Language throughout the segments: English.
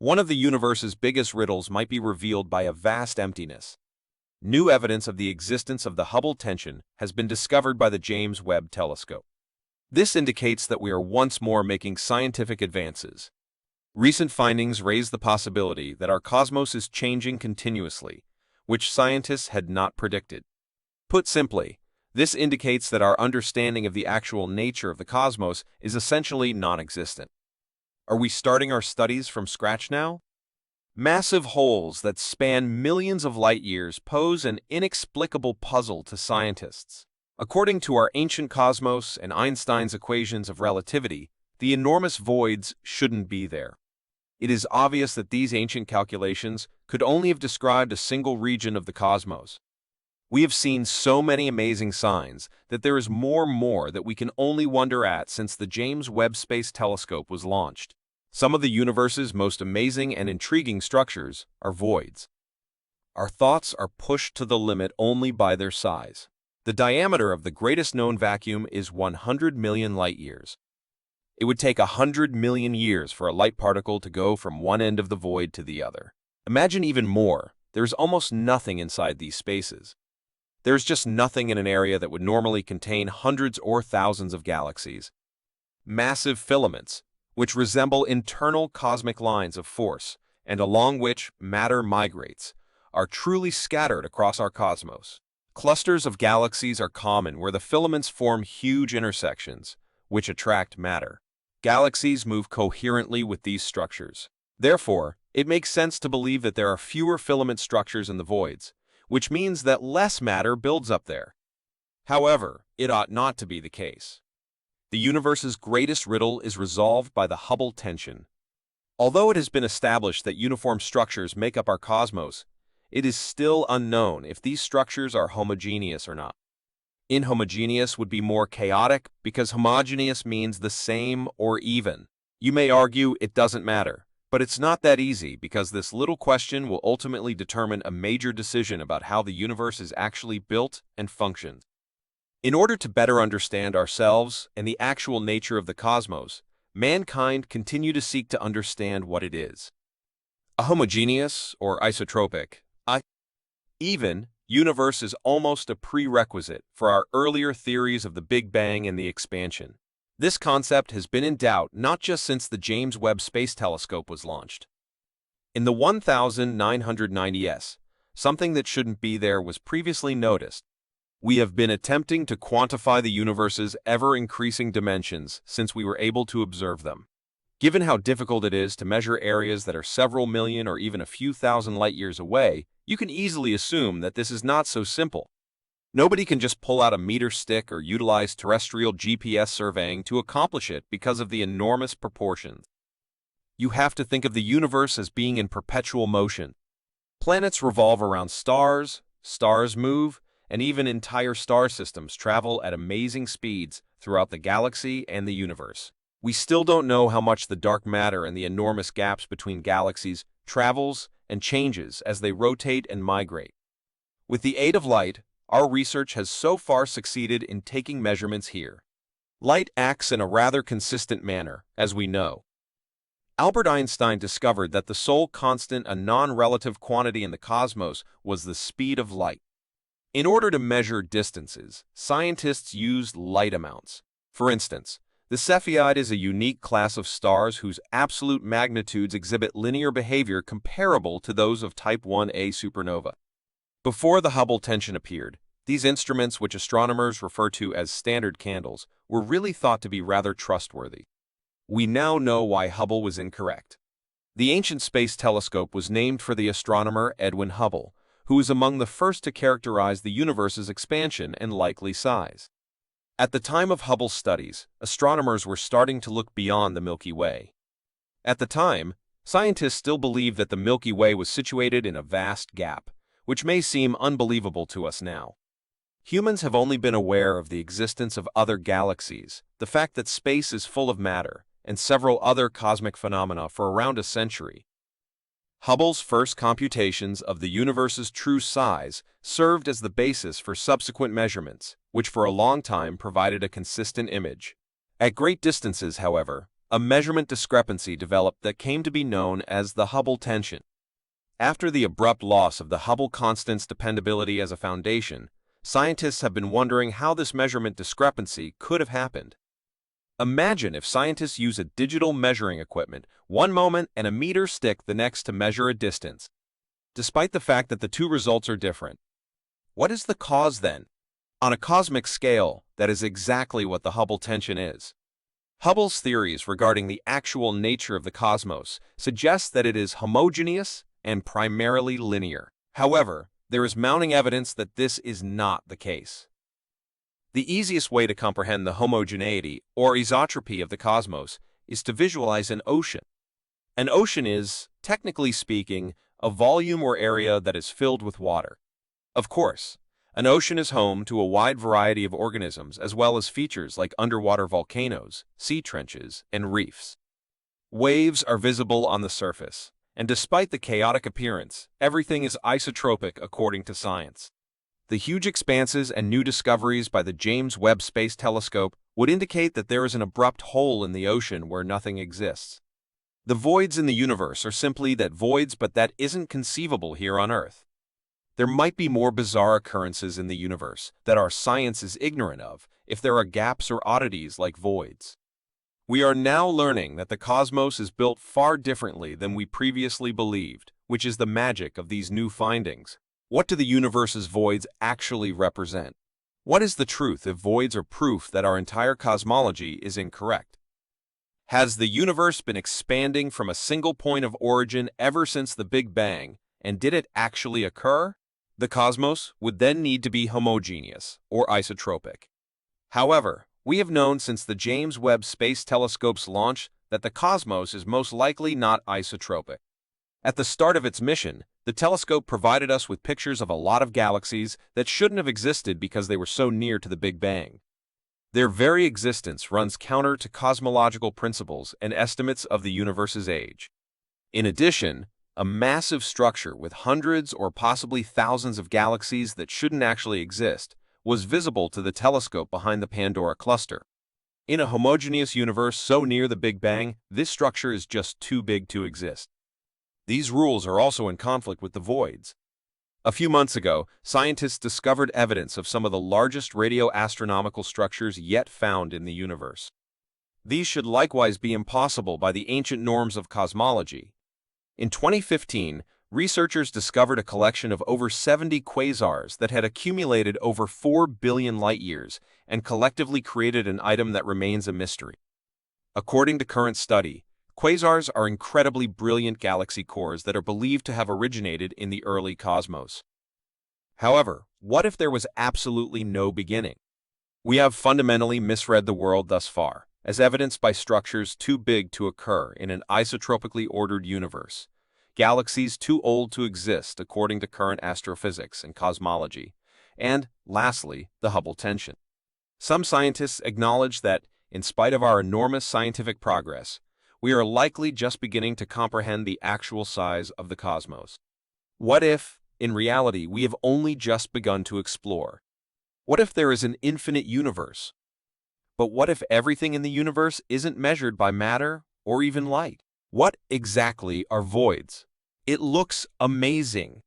One of the universe's biggest riddles might be revealed by a vast emptiness. New evidence of the existence of the Hubble tension has been discovered by the James Webb Telescope. This indicates that we are once more making scientific advances. Recent findings raise the possibility that our cosmos is changing continuously, which scientists had not predicted. Put simply, this indicates that our understanding of the actual nature of the cosmos is essentially non-existent. Are we starting our studies from scratch now? Massive holes that span millions of light years pose an inexplicable puzzle to scientists. According to our ancient cosmos and Einstein's equations of relativity, the enormous voids shouldn't be there. It is obvious that these ancient calculations could only have described a single region of the cosmos. We have seen so many amazing signs that there is more that we can only wonder at since the James Webb Space Telescope was launched. Some of the universe's most amazing and intriguing structures are voids. Our thoughts are pushed to the limit only by their size. The diameter of the greatest known vacuum is 100 million light-years. It would take 100 million years for a light particle to go from one end of the void to the other. Imagine even more. There is almost nothing inside these spaces. There is just nothing in an area that would normally contain hundreds or thousands of galaxies. Massive filaments, which resemble internal cosmic lines of force and along which matter migrates, are truly scattered across our cosmos. Clusters of galaxies are common where the filaments form huge intersections, which attract matter. Galaxies move coherently with these structures. Therefore, it makes sense to believe that there are fewer filament structures in the voids, which means that less matter builds up there. However, it ought not to be the case. The universe's greatest riddle is resolved by the Hubble tension. Although it has been established that uniform structures make up our cosmos, it is still unknown if these structures are homogeneous or not. Inhomogeneous would be more chaotic because homogeneous means the same or even. You may argue it doesn't matter, but it's not that easy because this little question will ultimately determine a major decision about how the universe is actually built and functions. In order to better understand ourselves and the actual nature of the cosmos, mankind continue to seek to understand what it is. A homogeneous or isotropic, even universe is almost a prerequisite for our earlier theories of the Big Bang and the expansion. This concept has been in doubt not just since the James Webb Space Telescope was launched. In the 1990s, something that shouldn't be there was previously noticed. We have been attempting to quantify the universe's ever-increasing dimensions since we were able to observe them. Given how difficult it is to measure areas that are several million or even a few thousand light-years away, you can easily assume that this is not so simple. Nobody can just pull out a meter stick or utilize terrestrial GPS surveying to accomplish it because of the enormous proportions. You have to think of the universe as being in perpetual motion. Planets revolve around stars, stars move, and even entire star systems travel at amazing speeds throughout the galaxy and the universe. We still don't know how much the dark matter and the enormous gaps between galaxies travels and changes as they rotate and migrate. With the aid of light, our research has so far succeeded in taking measurements here. Light acts in a rather consistent manner, as we know. Albert Einstein discovered that the sole constant, a non-relative quantity in the cosmos, was the speed of light. In order to measure distances, scientists used light amounts. For instance, the Cepheid is a unique class of stars whose absolute magnitudes exhibit linear behavior comparable to those of Type 1a supernova. Before the Hubble tension appeared, these instruments, which astronomers refer to as standard candles, were really thought to be rather trustworthy. We now know why Hubble was incorrect. The ancient space telescope was named for the astronomer Edwin Hubble, who was among the first to characterize the universe's expansion and likely size. At the time of Hubble's studies, astronomers were starting to look beyond the Milky Way. At the time, scientists still believed that the Milky Way was situated in a vast gap, which may seem unbelievable to us now. Humans have only been aware of the existence of other galaxies, the fact that space is full of matter, and several other cosmic phenomena for around a century. Hubble's first computations of the universe's true size served as the basis for subsequent measurements, which for a long time provided a consistent image. At great distances, however, a measurement discrepancy developed that came to be known as the Hubble tension. After the abrupt loss of the Hubble constant's dependability as a foundation, scientists have been wondering how this measurement discrepancy could have happened. Imagine if scientists use a digital measuring equipment one moment and a meter stick the next to measure a distance, despite the fact that the two results are different. What is the cause then? On a cosmic scale, that is exactly what the Hubble tension is. Hubble's theories regarding the actual nature of the cosmos suggest that it is homogeneous and primarily linear. However, there is mounting evidence that this is not the case. The easiest way to comprehend the homogeneity or isotropy of the cosmos is to visualize an ocean. An ocean is, technically speaking, a volume or area that is filled with water. Of course, an ocean is home to a wide variety of organisms as well as features like underwater volcanoes, sea trenches, and reefs. Waves are visible on the surface, and despite the chaotic appearance, everything is isotropic according to science. The huge expanses and new discoveries by the James Webb Space Telescope would indicate that there is an abrupt hole in the ocean where nothing exists. The voids in the universe are simply that voids, but that isn't conceivable here on Earth. There might be more bizarre occurrences in the universe that our science is ignorant of if there are gaps or oddities like voids. We are now learning that the cosmos is built far differently than we previously believed, which is the magic of these new findings. What do the universe's voids actually represent? What is the truth if voids are proof that our entire cosmology is incorrect? Has the universe been expanding from a single point of origin ever since the Big Bang, and did it actually occur? The cosmos would then need to be homogeneous, or isotropic. However, we have known since the James Webb Space Telescope's launch that the cosmos is most likely not isotropic. At the start of its mission, the telescope provided us with pictures of a lot of galaxies that shouldn't have existed because they were so near to the Big Bang. Their very existence runs counter to cosmological principles and estimates of the universe's age. In addition, a massive structure with hundreds or possibly thousands of galaxies that shouldn't actually exist was visible to the telescope behind the Pandora cluster. In a homogeneous universe so near the Big Bang, this structure is just too big to exist. These rules are also in conflict with the voids. A few months ago, scientists discovered evidence of some of the largest radioastronomical structures yet found in the universe. These should likewise be impossible by the ancient norms of cosmology. In 2015, researchers discovered a collection of over 70 quasars that had accumulated over 4 billion light-years and collectively created an item that remains a mystery. According to current study, quasars are incredibly brilliant galaxy cores that are believed to have originated in the early cosmos. However, what if there was absolutely no beginning? We have fundamentally misread the world thus far, as evidenced by structures too big to occur in an isotropically ordered universe, galaxies too old to exist according to current astrophysics and cosmology, and, lastly, the Hubble tension. Some scientists acknowledge that, in spite of our enormous scientific progress, we are likely just beginning to comprehend the actual size of the cosmos. What if, in reality, we have only just begun to explore? What if there is an infinite universe? But what if everything in the universe isn't measured by matter or even light? What exactly are voids? It looks amazing.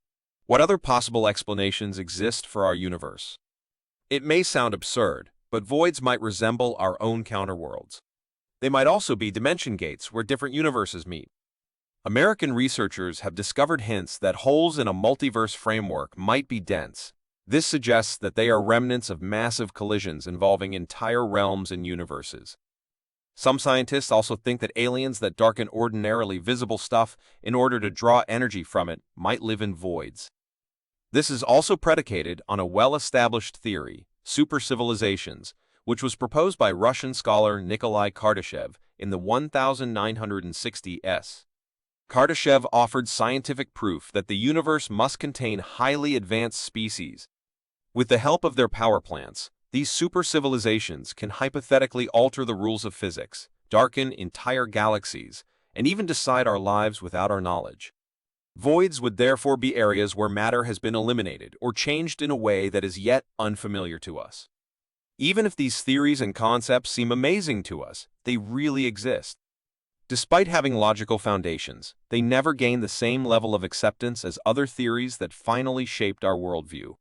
What other possible explanations exist for our universe? It may sound absurd, but voids might resemble our own counterworlds. They might also be dimension gates where different universes meet. American researchers have discovered hints that holes in a multiverse framework might be dense. This suggests that they are remnants of massive collisions involving entire realms and universes. Some scientists also think that aliens that darken ordinarily visible stuff in order to draw energy from it might live in voids. This is also predicated on a well-established theory, supercivilizations, which was proposed by Russian scholar Nikolai Kardashev in the 1960s. Kardashev offered scientific proof that the universe must contain highly advanced species. With the help of their power plants, these supercivilizations can hypothetically alter the rules of physics, darken entire galaxies, and even decide our lives without our knowledge. Voids would therefore be areas where matter has been eliminated or changed in a way that is yet unfamiliar to us. Even if these theories and concepts seem amazing to us, they really exist. Despite having logical foundations, they never gained the same level of acceptance as other theories that finally shaped our worldview.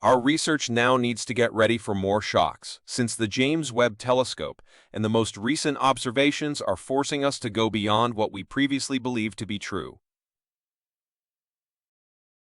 Our research now needs to get ready for more shocks, since the James Webb Telescope and the most recent observations are forcing us to go beyond what we previously believed to be true.